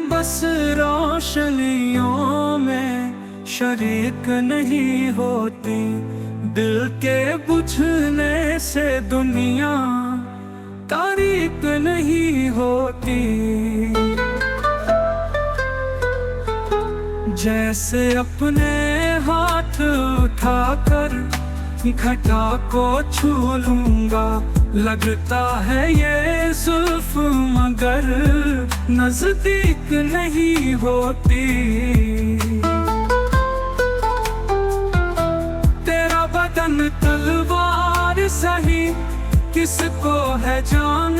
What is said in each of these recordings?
बस रोशनियों में शरीक नहीं होती, दिल के बुझने से दुनिया तारीक नहीं होती। जैसे अपने हाथ उठाकर घटा को छू लूंगा, लगता है ये जुल्फ मगर नजदीक नहीं होती। तेरा बदन तलवार सही, किसको है जान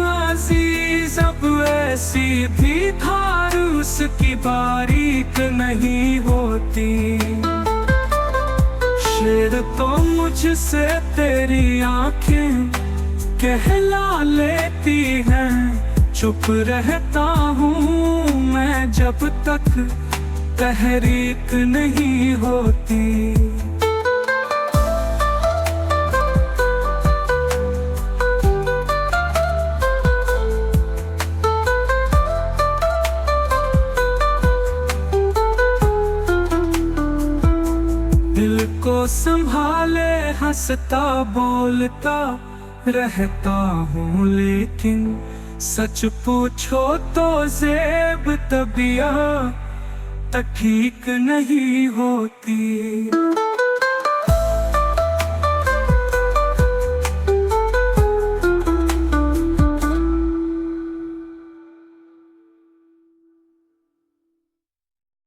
अजीज, अब ऐसी भी धार उसकी बारीक नहीं होती। शेर तो मुझसे तेरी आंखें कहला लेती हैं, चुप रहता हूँ मैं जब तक तहरीक नहीं होती। दिल को संभाले हंसता बोलता रहता हूँ, लेकिन सच पूछो तो ज़ेब तबीयत ठीक नहीं होती।